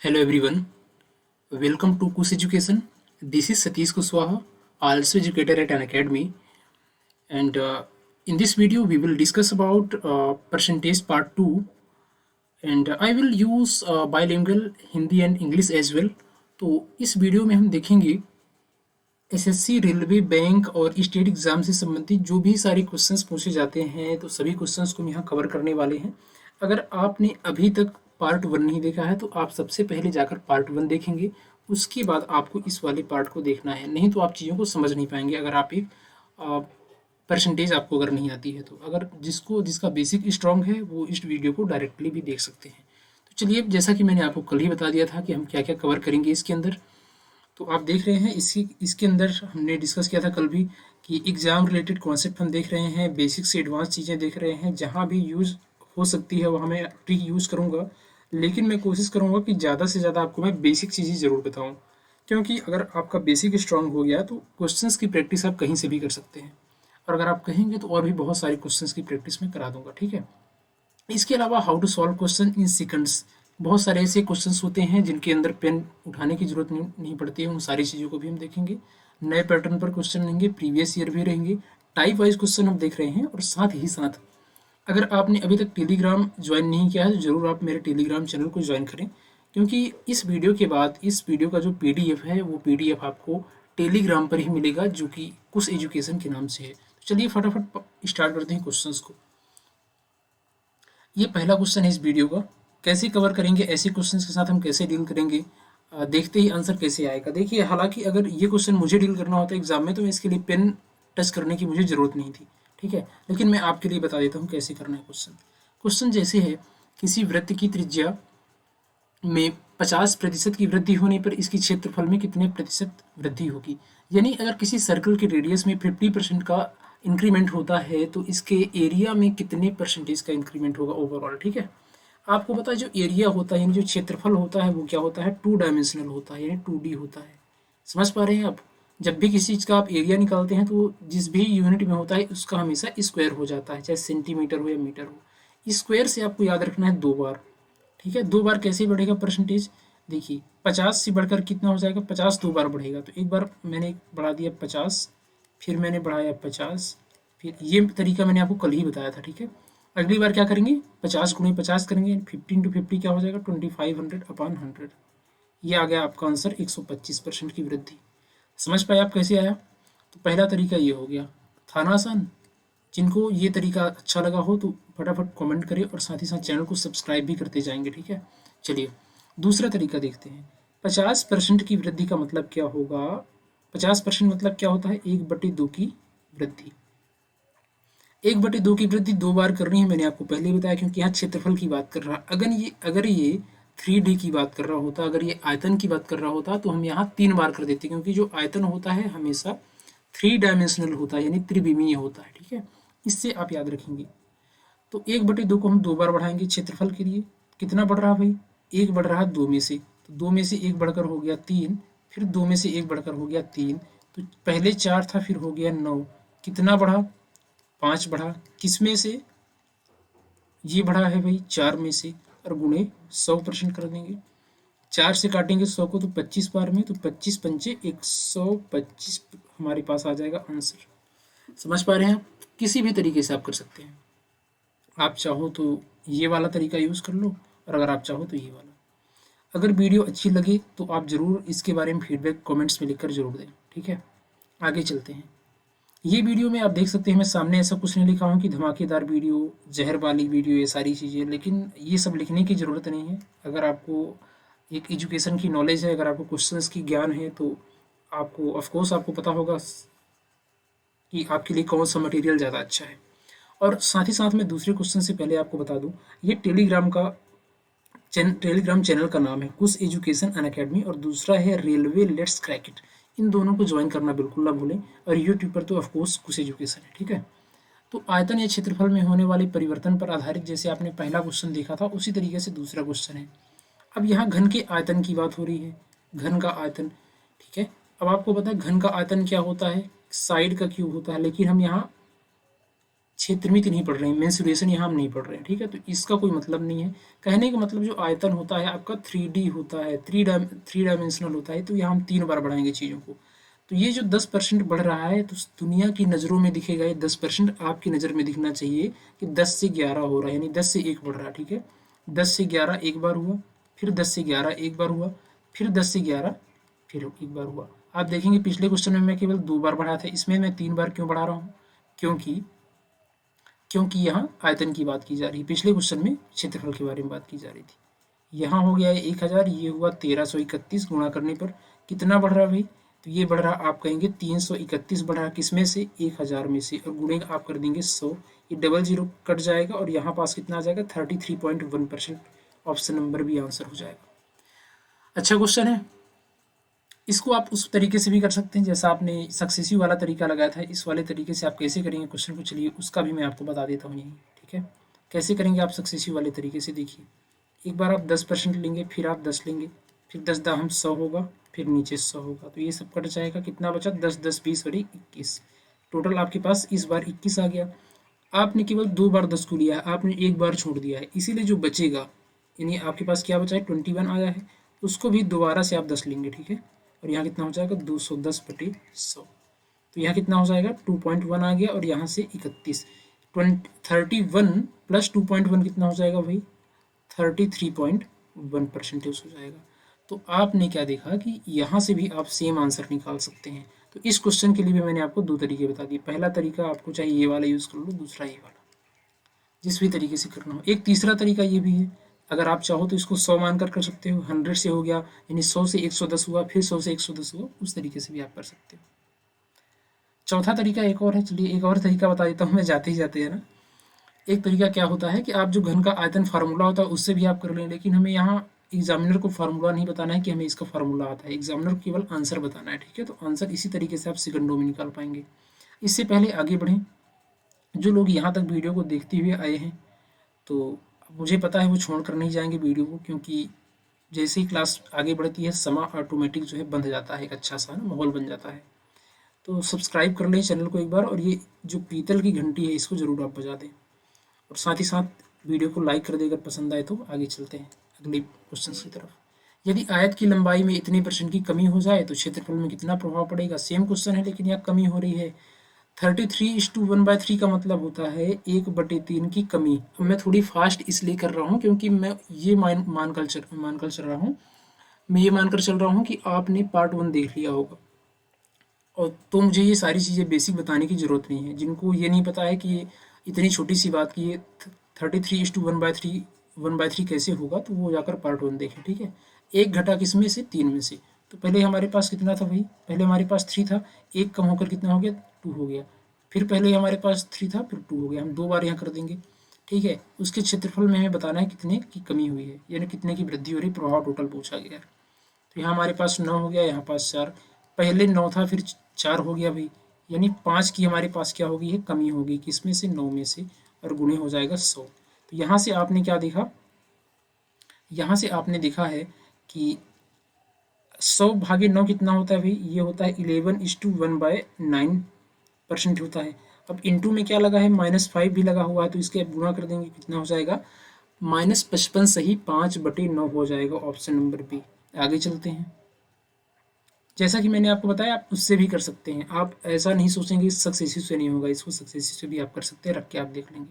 Hello everyone, welcome to Kus Education. This is Satish Kuswaha, also educator at an academy. And in this video, we will discuss about percentage part 2. And I will use bilingual Hindi and English as well. तो इस video में हम देखेंगे SSC, railway, bank और state exam से संबंधित जो भी सारे क्वेश्चंस पूछे जाते हैं, तो सभी क्वेश्चंस को हम यहाँ कवर करने वाले हैं। अगर आपने अभी तक पार्ट 1 नहीं देखा है तो आप सबसे पहले जाकर पार्ट 1 देखेंगे, उसके बाद आपको इस वाले पार्ट को देखना है, नहीं तो आप चीज़ों को समझ नहीं पाएंगे अगर आप एक परसेंटेज आपको अगर नहीं आती है तो। अगर जिसका बेसिक स्ट्रांग है वो इस वीडियो को डायरेक्टली भी देख सकते हैं। तो चलिए, जैसा कि मैंने आपको कल ही बता दिया था कि हम क्या क्या कवर करेंगे इसके अंदर, तो आप देख रहे हैं इसके अंदर हमने डिस्कस किया था कल भी कि एग्जाम रिलेटेड कॉन्सेप्ट हम देख रहे हैं, बेसिक से एडवांस चीज़ें देख रहे हैं। जहाँ भी यूज़ हो सकती है वहाँ मैं ट्रिक यूज़ करूँगा, लेकिन मैं कोशिश करूँगा कि ज़्यादा से ज़्यादा आपको मैं बेसिक चीज़ें ज़रूर बताऊँ, क्योंकि अगर आपका बेसिक स्ट्रांग हो गया तो क्वेश्चंस की प्रैक्टिस आप कहीं से भी कर सकते हैं। और अगर आप कहेंगे तो और भी बहुत सारे क्वेश्चंस की प्रैक्टिस मैं करा दूंगा, ठीक है। इसके अलावा how to solve question in seconds, बहुत सारे ऐसे क्वेश्चंस होते हैं जिनके अंदर पेन उठाने की जरूरत नहीं पड़ती है, उन सारी चीज़ों को भी हम देखेंगे। नए पैटर्न पर क्वेश्चन रहेंगे, प्रीवियस ईयर भी रहेंगे, टाइप वाइज क्वेश्चन हम देख रहे हैं। और साथ ही साथ अगर आपने अभी तक टेलीग्राम ज्वाइन नहीं किया है तो ज़रूर आप मेरे टेलीग्राम चैनल को ज्वाइन करें, क्योंकि इस वीडियो के बाद इस वीडियो का जो पीडीएफ है वो पीडीएफ आपको टेलीग्राम पर ही मिलेगा, जो कि कुछ एजुकेशन के नाम से है। तो चलिए फटाफट स्टार्ट करते हैं क्वेश्चंस को। ये पहला क्वेश्चन है इस वीडियो का, कैसे कवर करेंगे, ऐसे क्वेश्चंस के साथ हम कैसे डील करेंगे, देखते ही आंसर कैसे आएगा। देखिए, हालांकि अगर ये क्वेश्चन मुझे डील करना होता एग्जाम में तो मैं इसके लिए पेन टच करने की मुझे ज़रूरत नहीं थी, ठीक है, लेकिन मैं आपके लिए बता देता हूँ कैसे करना है क्वेश्चन। क्वेश्चन जैसे है, किसी वृत्त की त्रिज्या में 50% की वृद्धि होने पर इसकी क्षेत्रफल में कितने प्रतिशत वृद्धि होगी। यानी अगर किसी सर्कल के रेडियस में 50% का इंक्रीमेंट होता है तो इसके एरिया में कितने परसेंटेज का इंक्रीमेंट होगा ओवरऑल, ठीक है। आपको पता है जो एरिया होता है यानी जो क्षेत्रफल होता है वो क्या होता है, 2 डायमेंशनल होता है, यानी 2D होता है। समझ पा रहे हैं आप। जब भी किसी चीज़ का आप एरिया निकालते हैं तो जिस भी यूनिट में होता है उसका हमेशा स्क्वायर हो जाता है, चाहे सेंटीमीटर हो या मीटर हो। स्क्वायर से आपको याद रखना है 2 बार, ठीक है। 2 बार कैसे बढ़ेगा परसेंटेज, देखिए 50 से बढ़कर कितना हो जाएगा, 50 2 बार बढ़ेगा। तो एक बार मैंने बढ़ा दिया 50, फिर मैंने बढ़ाया 50, फिर ये तरीका मैंने आपको कल ही बताया था, ठीक है। अगली बार क्या करेंगे, 50 × 50 करेंगे, 15 × 50 क्या हो जाएगा, 2500/100। ये आ गया आपका आंसर, 125% की वृद्धि। समझ पाए आप कैसे आया। तो पहला तरीका ये हो गया, था ना आसान। जिनको ये तरीका अच्छा लगा हो तो फटाफट कमेंट करें और साथ ही साथ चैनल को सब्सक्राइब भी करते जाएंगे, ठीक है। चलिए दूसरा तरीका देखते हैं। 50% की वृद्धि का मतलब क्या होगा, 50% मतलब क्या होता है, 1/2 की वृद्धि। 1/2 की वृद्धि 2 बार करनी है, मैंने आपको पहले ही बताया, क्योंकि यहाँ क्षेत्रफल की बात कर रहा है। अगर ये 3D की बात कर रहा होता, अगर ये आयतन की बात कर रहा होता तो हम यहाँ 3 बार कर देते, क्योंकि जो आयतन होता है हमेशा 3 डायमेंशनल होता है, यानी त्रिविमीय होता है, ठीक है। इससे आप याद रखेंगे। तो 1/2 को हम 2 बार बढ़ाएंगे क्षेत्रफल के लिए। कितना बढ़ रहा भाई, 1 बढ़ रहा 2 में से, तो 2 में से 1 बढ़कर हो गया 3, फिर 2 में से 1 बढ़कर हो गया 3, तो पहले 4 था फिर हो गया 9, कितना बढ़ा, 5 बढ़ा। किस में से, ये बढ़ा है भाई 4 में से, और गुणे 100% कर देंगे। 4 से काटेंगे 100 को तो 25 बार में, तो 25 पंचे 125 हमारे पास आ जाएगा आंसर। समझ पा रहे हैं आप। किसी भी तरीके से आप कर सकते हैं। आप चाहो तो ये वाला तरीका यूज़ कर लो, और अगर आप चाहो तो ये वाला। अगर वीडियो अच्छी लगे तो आप ज़रूर इसके बारे में फीडबैक कमेंट्स में लिखकर ज़रूर दें, ठीक है। आगे चलते हैं। ये वीडियो में आप देख सकते हैं मैं सामने ऐसा कुछ नहीं लिखा हूँ कि धमाकेदार वीडियो, जहर वाली वीडियो, ये सारी चीज़ें, लेकिन ये सब लिखने की ज़रूरत नहीं है। अगर आपको एक एजुकेशन की नॉलेज है, अगर आपको क्वेश्चंस की ज्ञान है तो आपको ऑफकोर्स आपको पता होगा कि आपके लिए कौन सा मटेरियल ज़्यादा अच्छा है। और साथ ही साथ मैं दूसरे क्वेश्चन से पहले आपको बता दूं, ये टेलीग्राम चैनल का नाम है कुछ एजुकेशन अन अकेडमी, और दूसरा है रेलवे लेट्स क्रैक इट। इन दोनों को ज्वाइन करना बिल्कुल ना भूलें। और यूट्यूब पर तो ऑफकोर्स कुछ एजुकेशन है, ठीक है। तो आयतन या क्षेत्रफल में होने वाले परिवर्तन पर आधारित, जैसे आपने पहला क्वेश्चन देखा था उसी तरीके से दूसरा क्वेश्चन है। अब यहाँ घन के आयतन की बात हो रही है, घन का आयतन, ठीक है। अब आपको पता है घन का आयतन क्या होता है, साइड का क्यूब होता है, लेकिन हम यहाँ क्षेत्र में नहीं पढ़ रहे हैं, मेंसुरेशन यहाँ हम नहीं पढ़ रहे हैं, ठीक है। तो इसका कोई मतलब नहीं है। कहने का मतलब जो आयतन होता है आपका 3D होता है, थ्री डायमेंशनल होता है, तो यहाँ हम 3 बार बढ़ाएंगे चीज़ों को। तो ये जो 10% बढ़ रहा है, तो दुनिया की नज़रों में दिखेगा ये 10%, आपकी नज़र में दिखना चाहिए कि 10 से 11 हो रहा है, यानी 10 से 1 बढ़ रहा है, ठीक है। 10 से 11 एक बार हुआ, फिर 10 से 11 एक बार हुआ, फिर 10 से 11 फिर एक बार हुआ। आप देखेंगे पिछले क्वेश्चन में मैं केवल 2 बार बढ़ाया था, इसमें मैं 3 बार क्यों बढ़ा रहा हूँ? क्योंकि क्योंकि यहाँ आयतन की बात की जा रही है, पिछले क्वेश्चन में क्षेत्रफल के बारे में बात की जा रही थी। यहाँ हो गया है 1000, ये हुआ 1331, गुणा करने पर कितना बढ़ रहा है भाई? तो ये बढ़ रहा, आप कहेंगे 331 बढ़ रहा, किसमें से? 1000 में से, और गुणे आप कर देंगे 100, ये डबल जीरो कट जाएगा और यहाँ पास कितना आ जाएगा? 33.1%। ऑप्शन नंबर बी आंसर हो जाएगा। अच्छा क्वेश्चन है। इसको आप उस तरीके से भी कर सकते हैं जैसा आपने सक्सेसिव वाला तरीका लगाया था, इस वाले तरीके से आप कैसे करेंगे क्वेश्चन को, चलिए उसका भी मैं आपको बता देता हूँ यहीं, ठीक है। कैसे करेंगे आप सक्सेसिव वाले तरीके से? देखिए, एक बार आप 10% लेंगे, फिर आप 10 लेंगे, फिर 10 दाहम 100 होगा, फिर नीचे 100 होगा, तो ये सब कट जाएगा, कितना बचा? 10 10 20 और 21, टोटल आपके पास इस बार 21 आ गया। आपने केवल 2 बार 10 को लिया है, आपने एक बार छोड़ दिया है, इसीलिए जो बचेगा, यानी आपके पास क्या बचा है? 21 आया है, उसको भी दोबारा से आप 10 लेंगे, ठीक है। और यहाँ कितना हो जाएगा? 210/100। तो यहाँ कितना हो जाएगा? 2.1 आ गया, और यहाँ से 31, 31 प्लस 2.1 कितना हो जाएगा भाई? 33.1% हो जाएगा। तो आपने क्या देखा कि यहाँ से भी आप सेम आंसर निकाल सकते हैं। तो इस क्वेश्चन के लिए भी मैंने आपको 2 तरीके बता दिए। पहला तरीका आपको चाहे ये वाला यूज़ कर लो, दूसरा ये वाला, जिस भी तरीके से करना हो। एक तीसरा तरीका ये भी है, अगर आप चाहो तो इसको 100 मानकर कर सकते हो, 100 से हो गया, यानी 100 से 110 हुआ, फिर 100 से 110 हुआ, उस तरीके से भी आप कर सकते हो। चौथा तरीका एक और है, चलिए एक और तरीका बता देता हूँ मैं जाते ही जाते, है ना। एक तरीका क्या होता है कि आप जो घन का आयतन फार्मूला होता है उससे भी आप कर लें, लेकिन हमें यहाँ एग्जामिनर को फार्मूला नहीं बताना है कि हमें इसका फार्मूला आता है, एग्जामिनर को केवल आंसर बताना है, ठीक है। तो आंसर इसी तरीके से आप सेकंडों में निकाल पाएंगे। इससे पहले आगे बढ़ें, जो लोग यहाँ तक वीडियो को देखते हुए आए हैं, तो मुझे पता है वो छोड़ कर नहीं जाएंगे वीडियो को, क्योंकि जैसे ही क्लास आगे बढ़ती है समय ऑटोमेटिक जो है बंध जाता है, एक अच्छा सा ना माहौल बन जाता है। तो सब्सक्राइब कर लें चैनल को एक बार, और ये जो पीतल की घंटी है इसको ज़रूर आप बजा दें, और साथ ही साथ वीडियो को लाइक कर दें अगर पसंद आए। तो आगे चलते हैं अगले क्वेश्चन की तरफ। यदि आयत की लंबाई में इतने % की कमी हो जाए तो क्षेत्रफल में कितना प्रभाव पड़ेगा? सेम क्वेश्चन है, लेकिन यहाँ कमी हो रही है। 33:1/3 का मतलब होता है 1/3 की कमी। अब मैं थोड़ी फास्ट इसलिए कर रहा हूँ क्योंकि मैं ये मानकर चल रहा हूँ, मैं ये मानकर चल रहा हूँ कि आपने पार्ट 1 देख लिया होगा, और तो मुझे ये सारी चीज़ें बेसिक बताने की ज़रूरत नहीं है। जिनको ये नहीं पता है कि ये इतनी छोटी सी बात की ये 33:1/3 कैसे होगा, तो वो जाकर पार्ट 1 देखें, ठीक है। एक घटा किसमें से? 3 में से। तो पहले हमारे पास कितना था भाई? पहले हमारे पास 3 था, एक कम होकर कितना हो गया? 2 हो गया। फिर पहले हमारे पास 3 था, फिर 2 हो गया, हम 2 बार यहाँ कर देंगे, ठीक है। उसके क्षेत्रफल में हमें बताना है कितने की कमी हुई है, यानी कितने की वृद्धि हो रही, प्रभाव टोटल पूछा गया है। तो यहाँ हमारे पास 9 हो गया, यहाँ पास 4, पहले 9 था फिर 4 हो गया भाई, यानी 5 की हमारे पास क्या होगी है? कमी होगी, किसमें से? 9 में से, और गुणे हो जाएगा 100। तो यहाँ से आपने क्या देखा? यहाँ से आपने देखा है कि 100/9 कितना होता है भाई? ये होता है 11:1/9% होता है। अब इंटू में क्या लगा है? -5 भी लगा हुआ है, तो इसके अब गुणा कर देंगे, कितना हो जाएगा? -55 सही 5/9 हो जाएगा, ऑप्शन नंबर बी। आगे चलते हैं। जैसा कि मैंने आपको बताया, आप उससे भी कर सकते हैं। आप ऐसा नहीं सोचेंगे इस सक्सेसिव से नहीं होगा, इसको सक्सेसिव से भी आप कर सकते हैं, रख के आप देख लेंगे।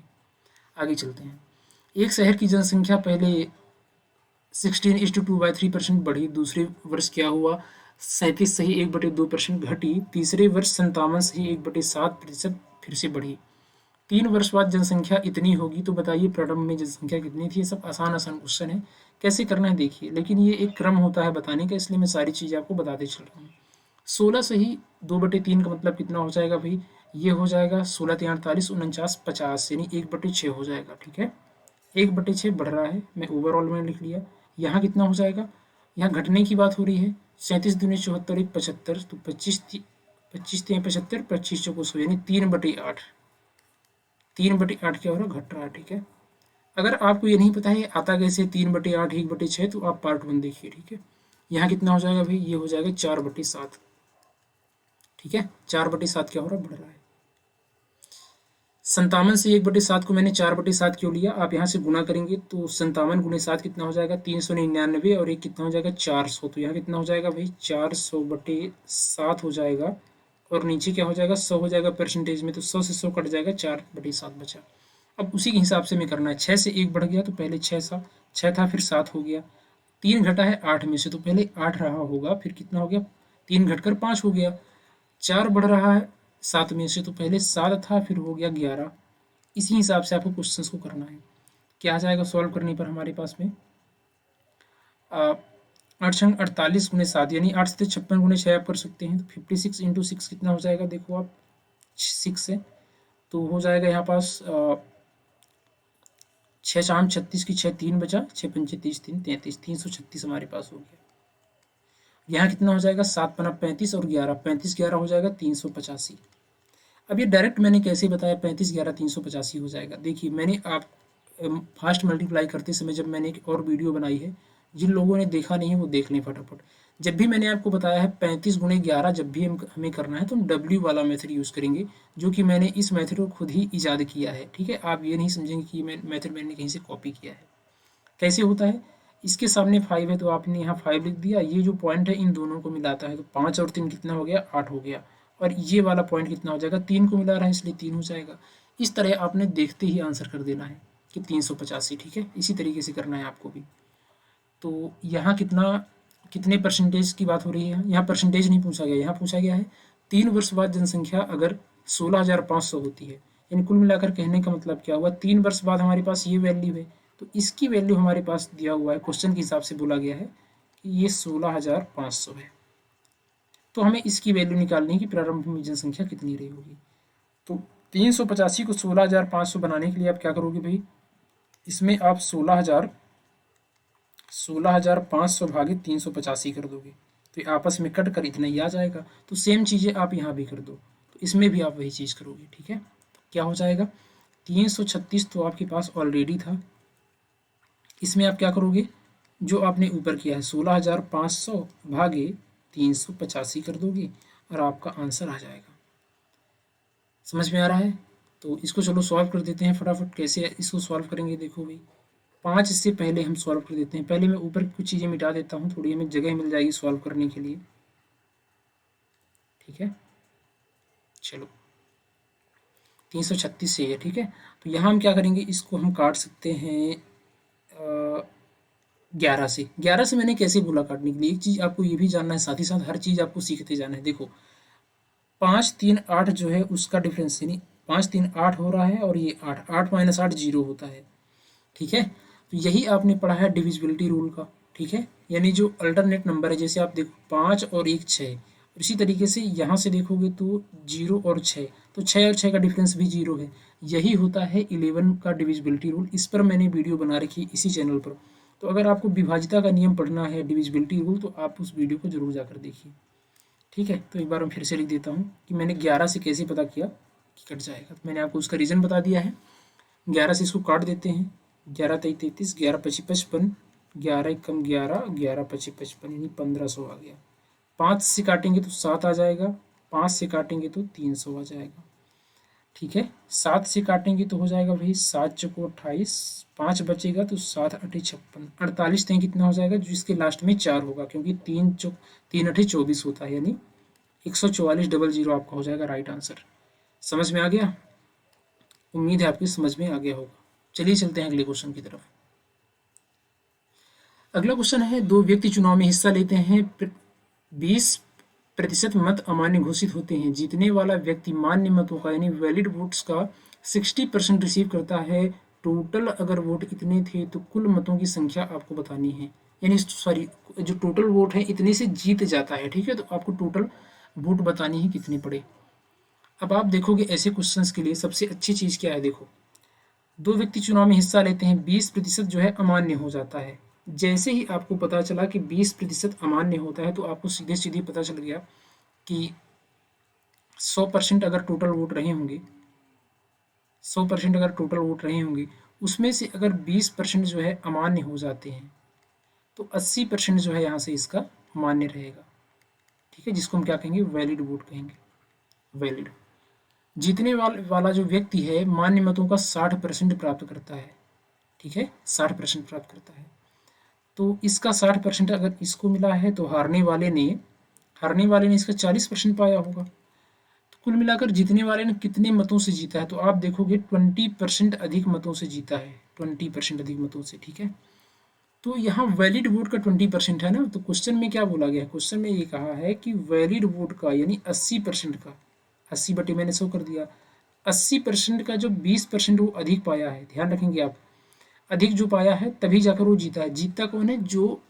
आगे चलते हैं। एक शहर की जनसंख्या पहले 16:2/3% बढ़ी, दूसरे वर्ष क्या हुआ? 37 सही 1/2% घटी, तीसरे वर्ष 57 सही 1/7% फिर से बढ़ी। 3 वर्ष बाद जनसंख्या इतनी होगी, तो बताइए प्रारंभ में जनसंख्या कितनी थी? ये सब आसान आसान क्वेश्चन है, कैसे करना है देखिए, लेकिन ये एक क्रम होता है बताने का, इसलिए मैं सारी चीज़ें आपको बताते चल रहा हूँ। 16 सही 2/3 का मतलब कितना हो जाएगा भाई? ये हो जाएगा 16×3 = 49, 50, यानी 1/6 हो जाएगा, ठीक है। 1/6 बढ़ रहा है, मैं ओवरऑल में लिख लिया। यहाँ कितना हो जाएगा? यहाँ घटने की बात हो रही है। 37 दूनी 74, 75, तो 25 25 3 75, 25 चौको 100, यानी 3/8। 3/8 क्या हो रहा है? घट रहा है, ठीक है। अगर आपको ये नहीं पता है आता कैसे 3/8 1/6, तो आप पार्ट 1 देखिए, ठीक है। यहाँ कितना हो जाएगा भाई? ये हो जाएगा 4/7, ठीक है। 4/7 क्या हो रहा है? बढ़ रहा है। 57 से 1/7 को मैंने 4/7 क्यों लिया, आप यहाँ से गुना करेंगे तो 57 गुने 7 कितना हो जाएगा 399, और एक कितना हो जाएगा 400, तो यहाँ कितना हो जाएगा भाई 400/7 हो जाएगा, और नीचे क्या हो जाएगा 100 हो जाएगा परसेंटेज में, तो 100 से 100 कट जाएगा, 4/7 बचा। अब उसी के हिसाब से हमें करना है, 6 से 1 बढ़ गया तो पहले 6 था फिर 7 हो गया, 3 घटा है 8 में से तो पहले 8 रहा होगा, फिर कितना हो गया 3 घटकर 5 हो गया, 4 बढ़ रहा है 7 में से तो पहले 7 था फिर हो गया 11। इसी हिसाब से आपको क्वेश्चंस को करना है। क्या आ जाएगा सॉल्व करने पर हमारे पास में 8×48 × 7 यानी 8 से 56 गुने 6 आप कर सकते हैं, तो 56 × 6 कितना हो जाएगा देखो आप 6 से, तो हो जाएगा यहाँ पास 6×4 = 36 की 6 3 बचा, 6×5 = 30 3 33, 336 हमारे पास हो गया। यहाँ कितना हो जाएगा 7×5 = 35 और 11 35 11 हो जाएगा 385। अब ये डायरेक्ट मैंने कैसे बताया 35 11 385 हो जाएगा, देखिए मैंने आप फास्ट मल्टीप्लाई करते समय जब मैंने एक और वीडियो बनाई है, जिन लोगों ने देखा नहीं है वो देख लें फटाफट। जब भी मैंने आपको बताया है 35 गुणे 11 जब भी हमें करना है तो हम डब्ल्यू वाला मेथड यूज़ करेंगे, जो कि मैंने इस मेथड को खुद ही ईजाद किया है, ठीक है। आप ये नहीं समझेंगे कि ये मेथड मैंने कहीं से कॉपी किया है। कैसे होता है, इसके सामने 5 है तो आपने यहाँ 5 लिख दिया, ये जो पॉइंट है इन दोनों को मिलाता है तो 5 और 3 कितना हो गया 8 हो गया, और ये वाला पॉइंट कितना हो जाएगा 3 को मिला रहा है इसलिए 3 हो जाएगा। इस तरह आपने देखते ही आंसर कर देना है कि 385, ठीक है। इसी तरीके से करना है आपको भी। तो यहाँ कितने परसेंटेज की बात हो रही है, यहाँ परसेंटेज नहीं पूछा गया, यहाँ पूछा गया है 3 वर्ष बाद जनसंख्या अगर 16,500 होती है, यानी कुल मिलाकर कहने का मतलब क्या हुआ 3 वर्ष बाद हमारे पास ये वैल्यू है, तो इसकी वैल्यू हमारे पास दिया हुआ है, क्वेश्चन के हिसाब से बोला गया है कि ये 16,500 है, तो हमें इसकी वैल्यू निकालनी है कि प्रारंभ में जनसंख्या कितनी रही होगी। तो 385 को 16,500 बनाने के लिए आप क्या करोगे भाई, इसमें आप 16,500 भागे 385 कर दोगे, तो ये आपस में कट कर इतना ही आ जाएगा। तो सेम चीज़ें आप यहाँ भी कर दो, तो इसमें भी आप वही चीज़ करोगे, ठीक है। तो क्या हो जाएगा 336 तो आपके पास ऑलरेडी था, इसमें आप क्या करोगे जो आपने ऊपर किया है 16,500 भागे 385 कर दोगे और आपका आंसर आ जाएगा। समझ में आ रहा है, तो इसको चलो सॉल्व कर देते हैं फटाफट। कैसे इसको सॉल्व करेंगे देखो भाई, 5 से पहले हम सॉल्व कर देते हैं, पहले मैं ऊपर कुछ चीज़ें मिटा देता हूँ, थोड़ी हमें जगह मिल जाएगी सॉल्व करने के लिए, ठीक है। चलो 336 से है, ठीक है। तो यहाँ हम क्या करेंगे, इसको हम काट सकते हैं 11 से मैंने कैसे बोला काटने के लिए, एक चीज़ आपको ये भी जानना है, साथ ही साथ हर चीज़ आपको सीखते जाना है। देखो 5 3 8 जो है उसका डिफरेंस, यानी 5 3 8 हो रहा है और ये 8 8 - 8 0 होता है, ठीक है। तो यही आपने पढ़ा है डिविजिबिलिटी रूल का, ठीक है। यानी जो अल्टरनेट नंबर है, जैसे आप देखो 5 और 1 6, इसी तरीके से यहाँ से देखोगे तो 0 और 6, तो 6 और 6 का डिफरेंस भी 0 है। यही होता है 11 का डिविजिबिलिटी रूल, इस पर मैंने वीडियो बना रखी है इसी चैनल पर। तो अगर आपको विभाजिता का नियम पढ़ना है, डिविजिबिलिटी रूल, तो आप उस वीडियो को जरूर जाकर देखिए, ठीक है। तो एक बार मैं फिर से लिख देता हूँ कि मैंने 11 से कैसे पता किया कि कट जाएगा, तो मैंने आपको उसका रीज़न बता दिया है। 11 से इसको काट देते हैं, 11 3 33, 11 25 55, 11 1 कम 11, 11 25 55 यानी 1500 आ गया। 5 से काटेंगे तो 7 आ जाएगा, 5 से काटेंगे तो 300 आ जाएगा, ठीक है। 7 से काटेंगे तो हो जाएगा भाई 7 चौको 28, 5 बचेगा तो 7 8 56, 48 तक कितना हो जाएगा, जो इसके लास्ट में 4 होगा, क्योंकि 3 8 24 होता है, यानी 144 आपका हो जाएगा राइट आंसर। समझ में आ गया, उम्मीद है आपकी समझ में आ गया होगा। चलिए चलते हैं अगले क्वेश्चन की तरफ। अगला क्वेश्चन है, दो व्यक्ति चुनाव में हिस्सा लेते हैं, 20% मत अमान्य घोषित होते हैं, जीतने वाला व्यक्ति मान्य मतों का यानी वैलिड वोट्स का 60% रिसीव करता है। टोटल अगर वोट इतने थे तो कुल मतों की संख्या आपको बतानी है, यानी सॉरी जो टोटल वोट है इतने से जीत जाता है, ठीक है। तो आपको टोटल वोट बतानी है कितने पड़े। अब आप देखोगे ऐसे क्वेश्चंस के लिए सबसे अच्छी चीज़ क्या है, देखो दो व्यक्ति चुनाव में हिस्सा लेते हैं, 20% जो है अमान्य हो जाता है। जैसे ही आपको पता चला कि 20% अमान्य होता है तो आपको सीधे सीधे पता चल गया कि 100% अगर टोटल वोट रहे होंगे, 100% अगर टोटल वोट रहे होंगे, उसमें से अगर 20% जो है अमान्य हो जाते हैं तो 80% जो है यहाँ से इसका मान्य रहेगा, ठीक है, जिसको हम क्या कहेंगे वैलिड वोट कहेंगे, वैलिड। जीतने वाला जो व्यक्ति है मान्य मतों का 60% प्राप्त करता है, ठीक है, 60% प्राप्त करता है। तो इसका 60% अगर इसको मिला है तो हारने वाले ने इसका 40% पाया होगा। तो कुल मिलाकर जीतने वाले ने कितने मतों से जीता है, तो आप देखोगे 20% अधिक मतों से जीता है, 20% अधिक मतों से, ठीक है। तो यहाँ वैलिड वोट का 20% है ना, तो क्वेश्चन में क्या बोला गया है, क्वेश्चन में ये कहा है कि वैलिड वोट का यानी 80% का, 80 बटे मैंने 100 कर दिया, 80% का जो 20% वो अधिक पाया है, ध्यान रखेंगे आप, अधिक जो पाया है तभी जाकर वो जीता है। जीतता कौन है, जो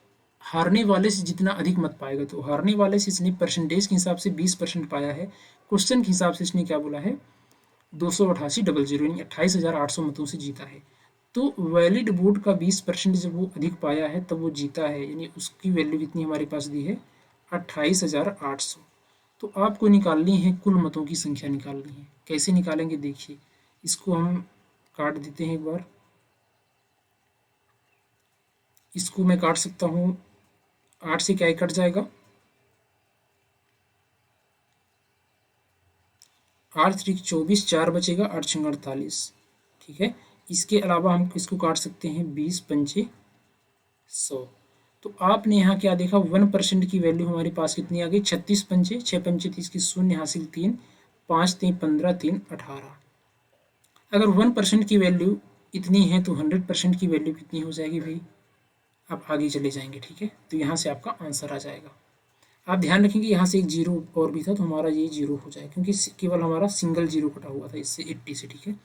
हारने वाले से जितना अधिक मत पाएगा। तो हारने वाले से इसने परसेंटेज के हिसाब से 20% पाया है, क्वेश्चन के हिसाब से इसने क्या बोला है 288,000 यानी 28,800 मतों से जीता है। तो वैलिड वोट का 20% जब वो अधिक पाया है तब वो जीता है, यानी उसकी वैल्यू कितनी हमारे पास दी है 28,800। तो आपको निकालनी है कुल मतों की संख्या निकालनी है। कैसे निकालेंगे देखिए, इसको हम काट देते हैं एक बार, इसको मैं काट सकता हूँ, 8 से क्या ही कट जाएगा, 8 त्रिक 24, 4 बचेगा, 8 छंग 48, ठीक है। इसके अलावा हम इसको काट सकते हैं 20 पंचे 100। तो आपने यहाँ क्या देखा 1% की वैल्यू हमारे पास कितनी आ गई 36 पंचे, 6 पंचे 30 की शून्य हासिल 3, 5 3 15 3 18। अगर 1% की वैल्यू इतनी है तो 100% की वैल्यू कितनी हो जाएगी भाई, आप आगे चले जाएंगे, ठीक है। तो यहाँ से आपका आंसर आ जाएगा। आप ध्यान रखेंगे यहाँ से एक जीरो और भी था तो हमारा ये जीरो हो जाए, क्योंकि केवल हमारा सिंगल जीरो कटा हुआ था इससे 80 से, ठीक है।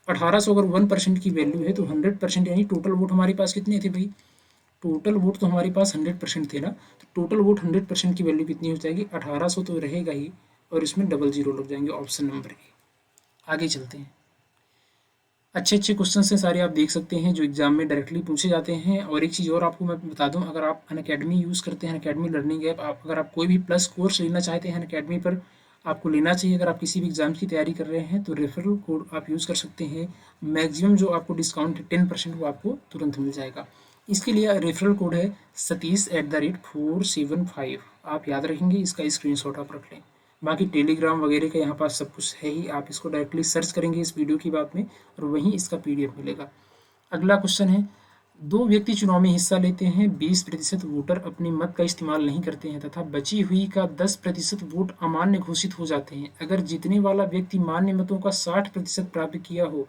1800 अगर 1% की वैल्यू है तो 100% यानी टोटल वोट हमारे पास कितने थे भाई, टोटल वोट तो हमारे पास 100% थे ना, तो टोटल वोट 100% की वैल्यू कितनी हो जाएगी 1800 तो रहेगा ही, और इसमें डबल जीरो लग जाएंगे ऑप्शन नंबर ए। आगे चलते हैं। अच्छे अच्छे क्वेश्चन हैं सारे, आप देख सकते हैं जो एग्जाम में डायरेक्टली पूछे जाते हैं। और एक चीज़ और आपको मैं बता दूं, अगर आप अनअकैडमी यूज़ करते हैं, अनअकैडमी लर्निंग ऐप, आप अगर आप कोई भी प्लस कोर्स लेना चाहते हैं अनअकैडमी पर, आपको लेना चाहिए। अगर आप किसी भी एग्जाम की तैयारी कर रहे हैं तो रेफरल कोड आप यूज़ कर सकते हैं। मैक्सिमम जो आपको डिस्काउंट है 10% वो आपको तुरंत मिल जाएगा। इसके लिए रेफरल कोड है सतीश@475। आप याद रखेंगे, इसका स्क्रीनशॉट आप रख लें। बाकी टेलीग्राम वगैरह का यहाँ पास सब कुछ है ही, आप इसको डायरेक्टली सर्च करेंगे इस वीडियो की बात में और वहीं इसका पीडीएफ मिलेगा। अगला क्वेश्चन है, दो व्यक्ति चुनाव में हिस्सा लेते हैं, 20% वोटर अपने मत का इस्तेमाल नहीं करते हैं तथा बची हुई का 10% वोट अमान्य घोषित हो जाते हैं। अगर जीतने वाला व्यक्ति मान्य मतों का 60% प्राप्त किया हो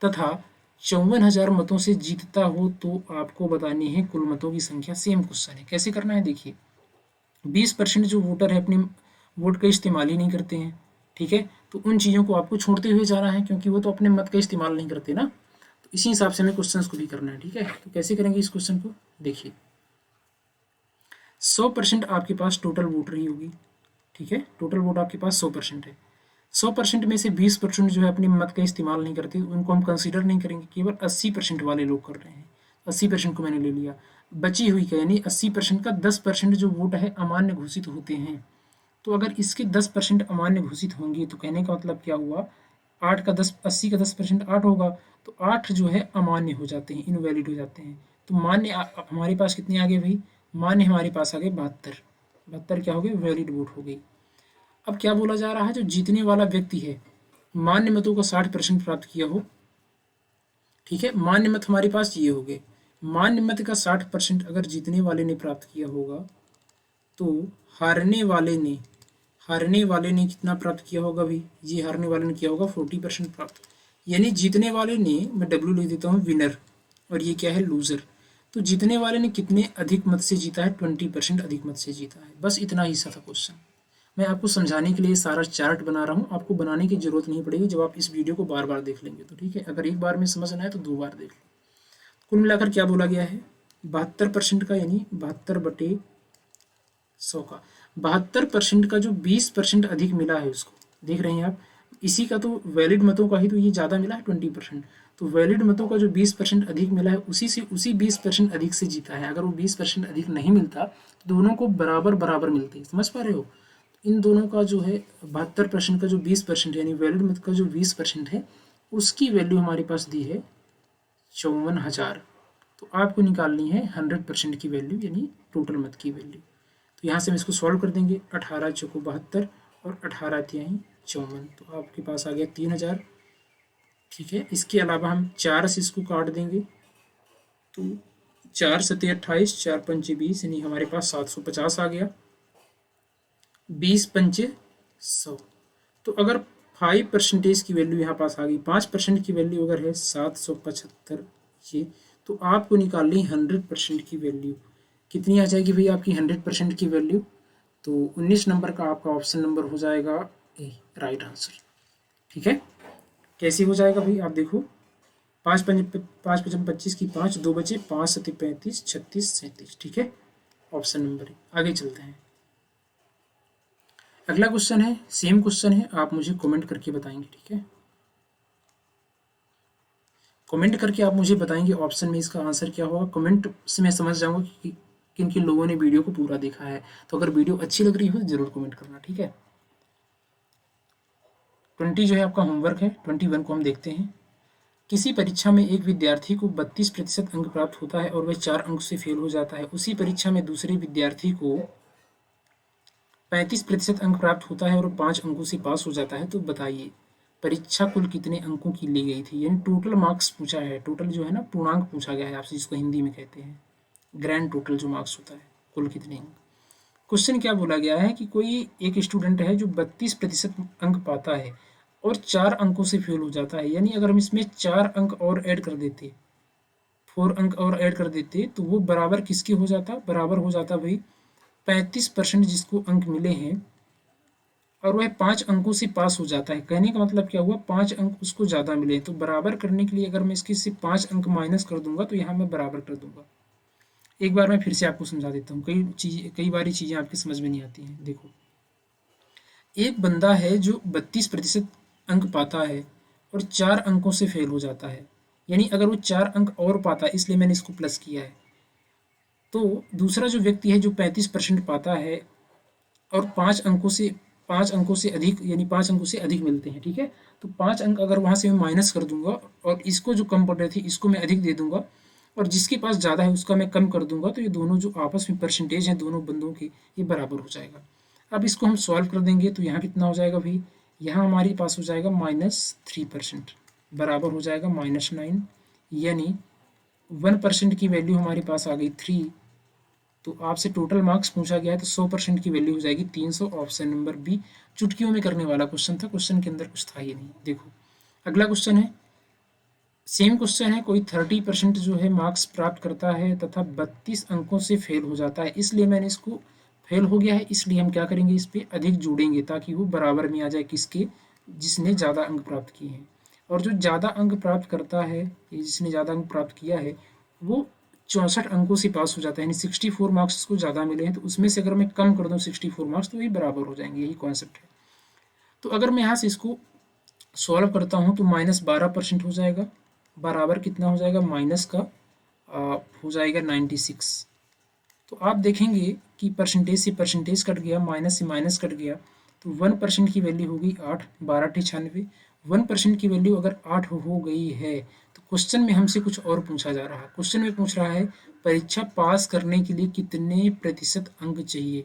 तथा 54,000 मतों से जीतता हो तो आपको बतानी है कुल मतों की संख्या। सेम क्वेश्चन है, कैसे करना है देखिए, 20% जो वोटर है अपने वोट का इस्तेमाल ही नहीं करते हैं, ठीक है, तो उन चीज़ों को आपको छोड़ते हुए जाना है क्योंकि वो तो अपने मत का इस्तेमाल नहीं करते ना। तो इसी हिसाब से हमें क्वेश्चंस को भी करना है, ठीक है। तो कैसे करेंगे इस क्वेश्चन को देखिए, 100% आपके पास टोटल वोटर ही होगी, ठीक है, टोटल वोट आपके पास 100% है। 100% में से 20% जो है अपने मत का इस्तेमाल नहीं करते, उनको हम कंसीडर नहीं करेंगे, केवल 80% वाले लोग कर रहे हैं। 80% को मैंने ले लिया, बची हुई का यानी 80% का 10% जो वोट है अमान्य घोषित होते हैं। तो अगर इसके 10% अमान्य घोषित होंगे तो कहने का मतलब क्या हुआ, 8 का 10, 80 का 10% 8 होगा, तो 8 जो है अमान्य हो जाते हैं, इनवैलिड हो जाते हैं। तो मान्य हमारे पास कितने आ गए भाई, मान्य हमारे पास आ गए 72, 72 क्या हो गए, वैलिड वोट हो गई। अब क्या बोला जा रहा है, जो जीतने वाला व्यक्ति है मान्य मतों का 60% प्राप्त किया हो, ठीक है, मान्य मत हमारे पास ये हो गए, मान्य मत का 60% अगर जीतने वाले ने प्राप्त किया होगा तो हारने वाले ने कितना प्राप्त किया होगा भाई, ये हारने वाले ने किया होगा 40% प्राप्त। यानी जीतने वाले ने, मैं डब्ल्यू लिख देता हूँ विनर, और ये क्या है लूजर। तो जीतने वाले ने कितने अधिक मत से जीता है, 20% अधिक मत से जीता है। बस इतना ही सा था क्वेश्चन। मैं आपको समझाने के लिए सारा चार्ट बना रहा हूँ, आपको बनाने की जरूरत नहीं पड़ेगी जब आप इस वीडियो को बार बार देख लेंगे तो, ठीक है। अगर एक बार में समझ ना आए तो 2 बार देख लें। कुल मिलाकर क्या बोला गया है, 72% का यानी 72/100 का, 72% का जो 20% अधिक मिला है उसको, देख रहे हैं आप, इसी का तो वैलिड मतों का ही तो ये ज़्यादा मिला है 20%। तो वैलिड मतों का जो 20% अधिक मिला है उसी से, उसी 20% अधिक से जीता है। अगर वो 20% अधिक नहीं मिलता तो दोनों को बराबर बराबर मिलते, समझ पा रहे हो। इन दोनों का जो है 72% का जो 20% यानी वैलिड मत का जो 20% है उसकी वैल्यू हमारे पास दी है 54,000। तो आपको निकालनी है 100% की वैल्यू यानी टोटल मत की वैल्यू। तो यहाँ से हम इसको सॉल्व कर देंगे, 18 चौको 72 और 18 तिहाई 54, तो आपके पास आ गया 3000। ठीक है, इसके अलावा हम 4 से इसको काट देंगे तो 4 सत्ते 28, 4 पंचे 20, यानी हमारे पास 750 आ गया। 20 पंचे 100। तो अगर 5% की वैल्यू यहाँ पास आ गई, 5% की वैल्यू अगर है 775 ये, तो आपको निकालनी 100% की वैल्यू। कितनी आ जाएगी भाई आपकी 100% की वैल्यू? तो 19 नंबर का आपका ऑप्शन नंबर हो जाएगा ए, राइट आंसर। ठीक है, कैसे हो जाएगा भाई आप देखो, 5 25 की 5, 2 बचे, 5 सत्ते 35, 36 37। ठीक है, ऑप्शन नंबर ए। आगे चलते हैं। अगला क्वेश्चन है, सेम क्वेश्चन है, आप मुझे कमेंट करके बताएंगे। ठीक है, कमेंट करके आप मुझे बताएंगे ऑप्शन में इसका आंसर क्या होगा। कमेंट से मैं समझ जाऊंगा कि किन किन लोगों ने वीडियो को पूरा देखा है। तो अगर वीडियो अच्छी लग रही हो तो जरूर कमेंट करना। ठीक है, 20 जो है आपका होमवर्क है, 21 को हम देखते हैं। किसी परीक्षा में एक विद्यार्थी को 32% अंक प्राप्त होता है और वह 4 अंक से फेल हो जाता है। उसी परीक्षा में दूसरे विद्यार्थी को 35% अंक प्राप्त होता है और 5 अंकों से पास हो जाता है। तो बताइए परीक्षा कुल कितने अंकों की ली गई थी? यानी टोटल मार्क्स पूछा है, टोटल जो है ना पूर्णांक पूछा गया है आपसे, जिसको हिंदी में कहते हैं ग्रैंड टोटल जो मार्क्स होता है, कुल कितने अंक। क्वेश्चन क्या बोला गया है कि कोई एक स्टूडेंट है जो 32% अंक पाता है और 4 अंकों से फेल हो जाता है। यानी अगर हम इसमें 4 अंक और ऐड कर देते, 4 अंक और ऐड कर देते, तो वो बराबर किसके हो जाता? बराबर हो जाता भाई 35% जिसको अंक मिले हैं, और वह 5 अंकों से पास हो जाता है। कहने का मतलब क्या हुआ, 5 अंक उसको ज़्यादा मिले। तो बराबर करने के लिए अगर मैं इसके से 5 अंक माइनस कर दूंगा तो यहाँ मैं बराबर कर दूंगा। एक बार मैं फिर से आपको समझा देता हूँ, कई बारी चीज़ें आपकी समझ में नहीं आती हैं। देखो, एक बंदा है जो 32% अंक पाता है और 4 अंकों से फेल हो जाता है। यानी अगर वो 4 अंक और पाता है, इसलिए मैंने इसको प्लस किया है। तो दूसरा जो व्यक्ति है जो 35% पाता है और 5 अंकों से अधिक, यानी 5 अंकों से अधिक मिलते हैं। ठीक है, तो 5 अंक अगर वहाँ से मैं माइनस कर दूंगा और इसको जो कम पड़ रहे थे इसको मैं अधिक दे दूंगा, और जिसके पास ज़्यादा है उसका मैं कम कर दूंगा, तो ये दोनों जो आपस में परसेंटेज हैं दोनों बंदों के, ये बराबर हो जाएगा। अब इसको हम सॉल्व कर देंगे तो यहाँ कितना हो जाएगा भाई, यहाँ हमारे पास हो जाएगा -3%, बराबर हो जाएगा -9। यानी 1% की वैल्यू हमारे पास आ गई 3। तो आपसे टोटल मार्क्स पूछा गया है तो 100% की वैल्यू हो जाएगी 300। ऑप्शन नंबर बी चुटकियों में करने वाला क्वेश्चन था, क्वेश्चन के अंदर कुछ था ही नहीं। देखो अगला क्वेश्चन है, सेम क्वेश्चन है। कोई 30% जो है मार्क्स प्राप्त करता है तथा 32 अंकों से फेल हो जाता है। इसलिए मैंने इसको, फेल हो गया है इसलिए हम क्या करेंगे, इस पर अधिक जोड़ेंगे ताकि वो बराबर में आ जाए किसके, जिसने ज़्यादा अंक प्राप्त किए हैं। और जो ज़्यादा अंक प्राप्त करता है, जिसने ज़्यादा अंक प्राप्त किया है, वो 64 अंकों से पास हो जाता है। यानी 64 मार्क्स उसको ज़्यादा मिले हैं, तो उसमें से अगर मैं कम कर दूँ 64 मार्क्स तो ये बराबर हो जाएंगे। यही कॉन्सेप्ट है। तो अगर मैं यहाँ से इसको सॉल्व करता हूँ तो -12% हो जाएगा, बराबर कितना हो जाएगा, माइनस का हो जाएगा 96। तो आप देखेंगे कि परसेंटेज से परसेंटेज कट गया, माइनस से माइनस कट गया, तो 1% की वैल्यू होगी 8, 12×96। 1% की वैल्यू अगर 8 हो गई है तो क्वेश्चन में हमसे कुछ और पूछा जा रहा है। क्वेश्चन में पूछ रहा है परीक्षा पास करने के लिए कितने प्रतिशत अंक चाहिए।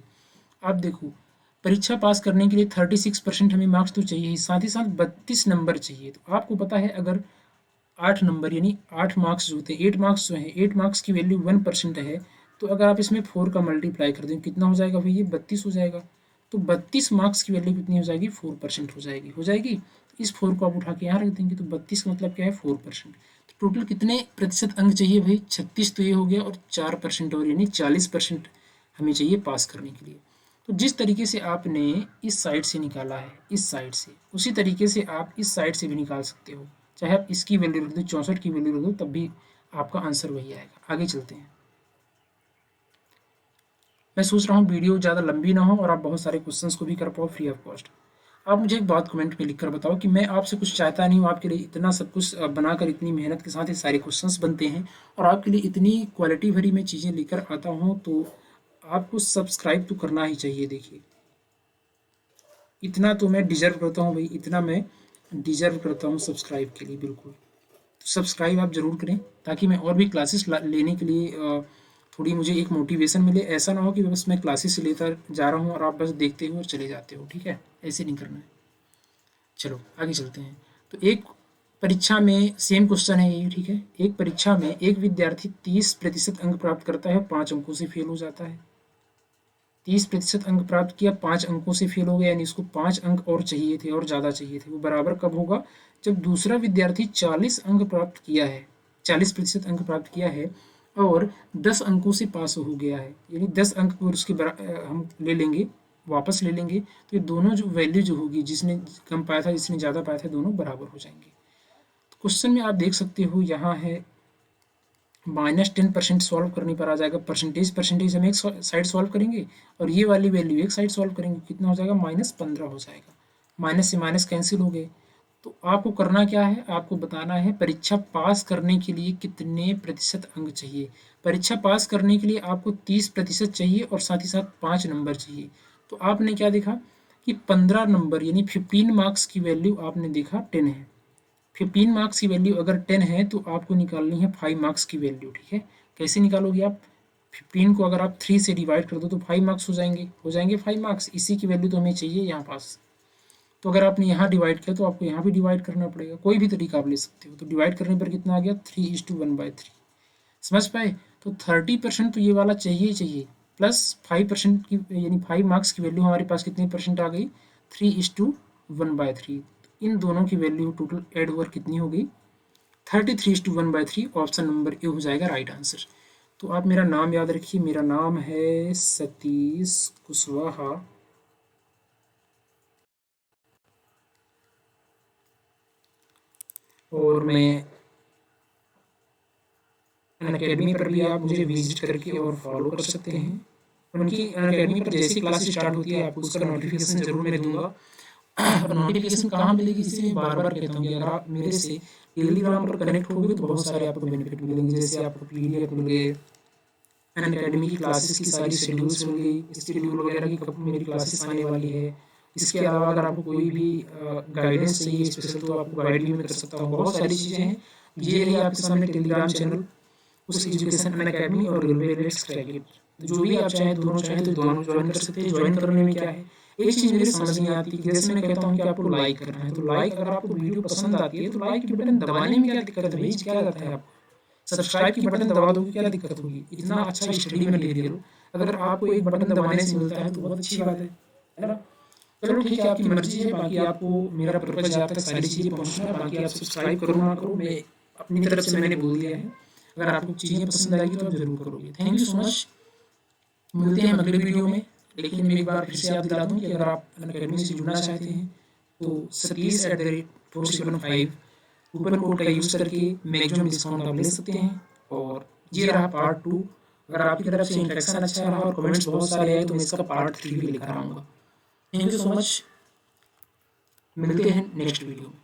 आप देखो, परीक्षा पास करने के लिए 36% हमें मार्क्स तो चाहिए ही, साथ ही साथ 32 नंबर चाहिए। तो आपको पता है अगर 8 नंबर यानी 8 मार्क्स जो होते हैं, 8 मार्क्स जो हैं, 8 मार्क्स की वैल्यू 1% है, तो अगर आप इसमें 4 का मल्टीप्लाई कर दें कितना हो जाएगा भाई, ये 32 हो जाएगा। तो 32 मार्क्स की वैल्यू कितनी हो जाएगी, 4% हो जाएगी। इस 4 को आप उठा के यहाँ रख देंगे, तो 32 का मतलब क्या है, 4%। तो टोटल कितने प्रतिशत अंक चाहिए भाई, 36 तो ये हो गया, और 4% और, यानी 40% हमें चाहिए पास करने के लिए। तो जिस तरीके से आपने इस साइड से निकाला है, इस साइड से, उसी तरीके से आप इस साइड से भी निकाल सकते हो। चाहे आप इसकी वैल्यू रख दो, 64 की वैल्यू रख दो, तब भी आपका आंसर वही आएगा। आगे चलते हैं। मैं सोच रहा हूँ वीडियो ज़्यादा लंबी ना हो और आप बहुत सारे क्वेश्चंस को भी कर पाओ फ्री ऑफ कॉस्ट। आप मुझे एक बात कमेंट में लिख कर बताओ कि मैं आपसे कुछ चाहता नहीं हूँ, आपके लिए इतना सब कुछ बनाकर, इतनी मेहनत के साथ ये सारे क्वेश्चंस बनते हैं और आपके लिए इतनी क्वालिटी भरी मैं चीज़ें लेकर आता हूँ, तो आपको सब्सक्राइब तो करना ही चाहिए। देखिए, इतना तो मैं डिजर्व करता हूँ भाई, इतना मैं डिजर्व करता हूँ सब्सक्राइब के लिए, बिल्कुल। तो सब्सक्राइब आप ज़रूर करें ताकि मैं और भी क्लासेस लेने के लिए थोड़ी मुझे एक मोटिवेशन मिले। ऐसा ना हो कि बस मैं क्लासेस लेकर जा रहा हूँ और आप बस देखते हो और चले जाते हो। ठीक है, ऐसे नहीं करना है। चलो आगे चलते हैं। तो एक परीक्षा में सेम क्वेश्चन है ये, ठीक है। एक परीक्षा में एक विद्यार्थी 30% अंक प्राप्त करता है, 5 अंकों से फेल हो जाता है। 30% अंक प्राप्त किया, 5 अंकों से फेल हो गया, यानी इसको 5 अंक और चाहिए थे और ज़्यादा चाहिए थे। वो बराबर कब होगा? जब दूसरा विद्यार्थी 40 अंक प्राप्त किया है, 40% अंक प्राप्त किया है और 10 अंकों से पास हो गया है, यानी 10 अंक को उसके हम ले लेंगे, वापस ले लेंगे, तो ये दोनों जो वैल्यू जो होगी, जिसने कम पाया था जिसने ज़्यादा पाया था, दोनों बराबर हो जाएंगे। तो क्वेश्चन में आप देख सकते हो यहाँ है -10% सॉल्व करने पर आ जाएगा। परसेंटेज परसेंटेज हम एक साइड सॉल्व करेंगे और ये वाली वैल्यू एक साइड सॉल्व करेंगे, कितना हो जाएगा? -15 हो जाएगा। माइनस से माइनस कैंसिल हो गए। तो आपको करना क्या है? आपको बताना है परीक्षा पास करने के लिए कितने प्रतिशत अंक चाहिए। परीक्षा पास करने के लिए आपको 30% चाहिए और साथ ही साथ 5 नंबर चाहिए। तो आपने क्या देखा कि 15 नंबर यानी 15 मार्क्स की वैल्यू आपने देखा 10 है। 15 मार्क्स की वैल्यू अगर 10 है तो आपको निकालनी है 5 मार्क्स की वैल्यू, ठीक है। कैसे निकालोगे आप? 15 को अगर आप 3 से डिवाइड कर दो तो 5 मार्क्स हो जाएंगे 5 मार्क्स। इसी की वैल्यू तो हमें चाहिए यहाँ पास। तो अगर आपने यहाँ डिवाइड किया तो आपको यहाँ भी डिवाइड करना पड़ेगा, कोई भी तरीका आप ले सकते हो। तो डिवाइड करने पर कितना आ गया? 3:1/3। समझ पाए? तो 30% तो ये वाला चाहिए ही चाहिए, प्लस 5% की यानी 5 मार्क्स की वैल्यू हमारे पास कितनी परसेंट आ गई? 3:1/3। इन दोनों की वैल्यू टोटल एड ओवर कितनी हो गई? 33:1/3। ऑप्शन नंबर ए हो जाएगा राइट आंसर। तो आप मेरा नाम याद रखिए, मेरा नाम है सतीश कुशवाहा और मैं अनअकैडमी पर भी आप मुझे विजिट करके और फॉलो कर सकते हैं। उनकी अनअकैडमी पर जैसी क्लासेस स्टार्ट होती है आपको उसका नोटिफिकेशन जरूर मैं दूंगा। और नोटिफिकेशन कहाँ मिलेगी? इसीलिए बार बार कहता हूँ कि अगर आप मेरे से टेलीग्राम पर कनेक्ट होगे तो बहुत सारे आपको बेनिफिट मिलेंगे। जैसे आपको PDF मिल गए, अनअकैडमी की क्लासेस की सारी शेड्यूल्स मिल गई, शेड्यूल वगैरह की कब मेरी क्लासेस आने वाली है। इसके अलावा अगर आपको कोई भी गाइडेंस चाहिए स्पेशल तो आपको गाइड भी मैं कर सकता हूँ। बहुत सारी चीज़ें हैं। ये रही आपके सामने टेलीग्राम चैनल, उस एजुकेशन अनअकैडमी और रेलवे लेट्स क्रैक इट। जो भी आप चाहें, दोनों चाहें तो दोनों ज्वाइन कर सकते हैं। ज्वाइन करने में क्या है, एक चीज़ मेरी समझ नहीं आती कि जैसे मैं कहता हूँ कि आपको लाइक करना है, तो लाइक अगर आपको वीडियो पसंद आती है तो लाइक की बटन दबाने में क्या दिक्कत है भाई? क्या जाता है? आप सब्सक्राइब की बटन दबा दोगे, क्या दिक्कत होगी? इतना अच्छा स्टडी मटेरियल अगर आपको एक बटन दबाने से मिलता है तो बहुत अच्छी बात है ना। चलो ठीक है, आपकी मर्जी है। बाकी आपको मेरा पर्पज यहाँ तक सारी चीज़ें पहुँचना है। बाकी आप सब्सक्राइब करो ना करो, मैं अपनी तरफ से मैंने बोल दिया है। अगर आपको चीज़ें पसंद आएगी तो आप जरूर करोगे। Thank you so much. मिलते हैं अगले वीडियो में। लेकिन मैं एक बार फिर से आप दिला दूँ कि अगर आप अनअकैडमी से जुड़ना चाहते हैं तो Satish@475 कूपन कोड का यूज़ करके मैक्सिमम डिस्काउंट आप ले सकते हैं। और ये रहा पार्ट 2। अगर आपकी तरफ से इंटरेक्शन अच्छा रहा और कमेंट्स बहुत सारे आए तो मैं इसका पार्ट 3 भी लेकर आऊँगा। Thank you so much. मिलते हैं नेक्स्ट वीडियो में।